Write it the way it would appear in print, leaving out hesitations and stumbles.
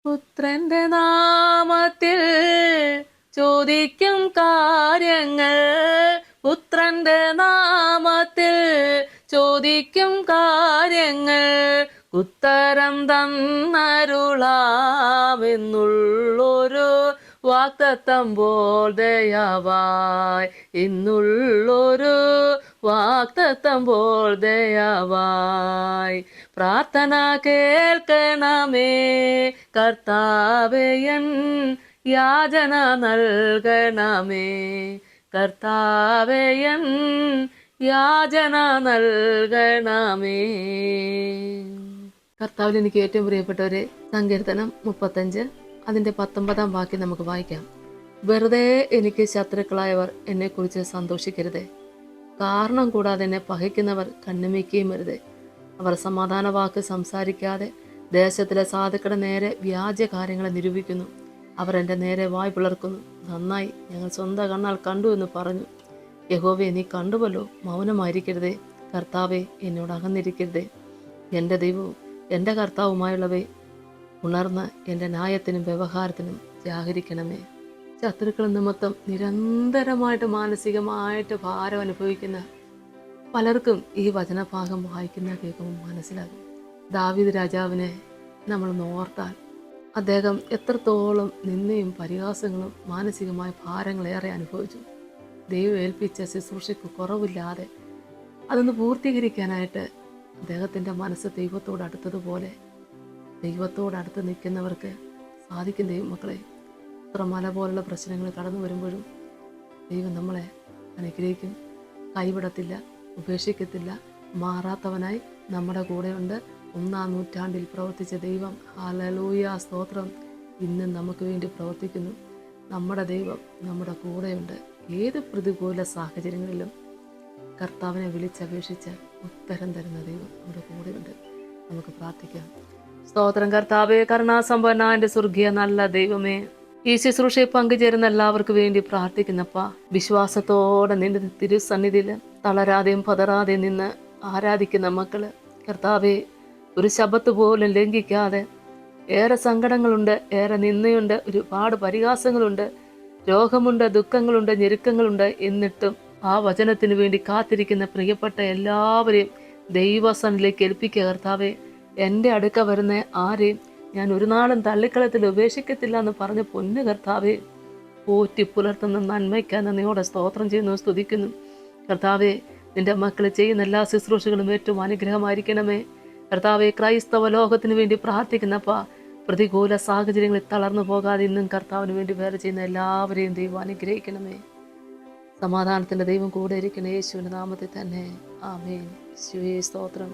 പുത്രന്റെ നാമത്തിൽ ചോദിക്കും കാര്യങ്ങൾ, പുത്രന്റെ നാമത്തിൽ ചോദിക്കും കാര്യങ്ങൾ, ഉത്തരം തന്നരുളാമെന്നുള്ളൊരു വാക്തത്തം പോൽ ദയാവായി, ഇന്നുള്ളൊരു വാക്തത്തം പോൽ ദയാവായി. പ്രാർത്ഥന കേൾക്കണമേ കർത്താവേയൻ, യാചന നൽകണമേ കർത്താവേയൻ, യാചന നൽകണമേ. കർത്താവിൽ എനിക്ക് ഏറ്റവും പ്രിയപ്പെട്ടവരെ, സങ്കീർത്തനം 35 അതിന്റെ 19 വാക്യം നമുക്ക് വായിക്കാം. വെറുതെ എനിക്ക് ശത്രുക്കളായവർ എന്നെക്കുറിച്ച് സന്തോഷിക്കരുതേ, കാരണം കൂടാതെ എന്നെ പകയ്ക്കുന്നവർ കണ്ണുമിക്കുകയും വരുതേ. അവർ സമാധാന വാക്ക് സംസാരിക്കാതെ ദേശത്തിലെ സാധുക്കളുടെ നേരെ വ്യാജ കാര്യങ്ങളെ നിരൂപിക്കുന്നു. അവർ എൻ്റെ നേരെ വായ് പിളർക്കുന്നു. നന്നായി, ഞങ്ങൾ സ്വന്തം കണ്ണാൽ കണ്ടു എന്ന് പറഞ്ഞു. യഹോവേ, നീ കണ്ടുവല്ലോ, മൗനമായിരിക്കരുതേ. കർത്താവെ, എന്നോട് അകന്നിരിക്കരുതേ. എൻ്റെ ദൈവവും എൻ്റെ കർത്താവുമായുള്ളവേ, ഉണർന്ന് എൻ്റെ ന്യായത്തിനും വ്യവഹാരത്തിനും ജാഗരിക്കണമേ. ശത്രുക്കൾ നിമിത്തം നിരന്തരമായിട്ട് മാനസികമായിട്ട് ഭാരം അനുഭവിക്കുന്ന പലർക്കും ഈ വചനഭാഗം വായിക്കുന്ന കേൾക്കുമ്പോൾ മനസ്സിലാകും. ദാവീദ് രാജാവിനെ നമ്മൾ ഓർത്താൽ അദ്ദേഹം എത്രത്തോളം നിന്ദയും പരിഹാസങ്ങളും മാനസികമായ ഭാരങ്ങളേറെ അനുഭവിച്ചു. ദൈവം ഏൽപ്പിച്ച ശുശ്രൂഷയ്ക്ക് കുറവില്ലാതെ അതൊന്ന് പൂർത്തീകരിക്കാനായിട്ട് അദ്ദേഹത്തിൻ്റെ മനസ്സ് ദൈവത്തോടടുത്തതുപോലെ ദൈവത്തോടടുത്ത് നിൽക്കുന്നവർക്ക് സാധിക്കും. ദൈവമക്കളെ, ഇത്ര മല പോലുള്ള പ്രശ്നങ്ങൾ കടന്നു വരുമ്പോഴും ദൈവം നമ്മളെ അനുഗ്രഹിക്കും, കൈവിടത്തില്ല, ഉപേക്ഷിക്കത്തില്ല. മാറാത്തവനായി നമ്മുടെ കൂടെയുണ്ട്. 1-ാം നൂറ്റാണ്ടിൽ പ്രവർത്തിച്ച ദൈവം, ഹല്ലേലൂയ, സ്തോത്രം, ഇന്നും നമുക്ക് വേണ്ടി പ്രവർത്തിക്കുന്നു. നമ്മുടെ ദൈവം നമ്മുടെ കൂടെയുണ്ട്. ഏത് പ്രതികൂല സാഹചര്യങ്ങളിലും കർത്താവിനെ വിളിച്ചപേക്ഷിച്ച് ഉത്തരം തരുന്ന ദൈവം നമ്മുടെ കൂടെയുണ്ട്. നമുക്ക് പ്രാർത്ഥിക്കാം. സ്തോത്രം കർത്താവേ, കരുണാസമ്പന്ന എൻ്റെ സ്വർഗീയ നല്ല ദൈവമേ, ഈ ശുശ്രൂഷയിൽ പങ്കുചേരുന്ന എല്ലാവർക്കും വേണ്ടി പ്രാർത്ഥിക്കുന്നപ്പാ. വിശ്വാസത്തോടെ നിന്റെ തിരുസന്നിധിയിൽ തളരാതെയും പതറാതെയും നിന്ന് ആരാധിക്കുന്ന മക്കള്, കർത്താവെ, ഒരു ശബ്ബത്ത് പോലും ലംഘിക്കാതെ, ഏറെ സങ്കടങ്ങളുണ്ട്, ഏറെ നിന്ദയുണ്ട്, ഒരുപാട് പരിഹാസങ്ങളുണ്ട്, രോഗമുണ്ട്, ദുഃഖങ്ങളുണ്ട്, ഞെരുക്കങ്ങളുണ്ട്. എന്നിട്ടും ആ വചനത്തിന് വേണ്ടി കാത്തിരിക്കുന്ന പ്രിയപ്പെട്ട എല്ലാവരെയും ദൈവസന്നിധിയിലേക്ക് ഏൽപ്പിക്കുക. കർത്താവെ, എൻ്റെ അടുക്ക വരുന്ന ആരെയും ഞാൻ ഒരു നാളും തള്ളിക്കളത്തിൽ ഉപേക്ഷിക്കത്തില്ല എന്ന് പറഞ്ഞ പൊന്നു കർത്താവെ, പോറ്റി പുലർത്തുന്ന നന്മയ്ക്ക് നന്ദിയോടെ സ്തോത്രം ചെയ്യുന്നു, സ്തുതിക്കുന്നു. കർത്താവെ, നിന്റെ മക്കൾ ചെയ്യുന്ന എല്ലാ ശുശ്രൂഷകളും ഏറ്റവും അനുഗ്രഹമായിരിക്കണമേ. കർത്താവെ, ക്രൈസ്തവ ലോകത്തിന് വേണ്ടി പ്രാർത്ഥിക്കുന്നപ്പാ, പ്രതികൂല സാഹചര്യങ്ങളിൽ തളർന്നു പോകാതെ ഇന്നും കർത്താവിന് വേണ്ടി വേറെ ചെയ്യുന്ന എല്ലാവരെയും ദൈവം അനുഗ്രഹിക്കണമേ. സമാധാനത്തിൻ്റെ ദൈവം കൂടെ ഇരിക്കണേ, യേശുവിൻ്റെ നാമത്തിൽ തന്നെ, ആമേൻ. യേശുവേ സ്തോത്രം.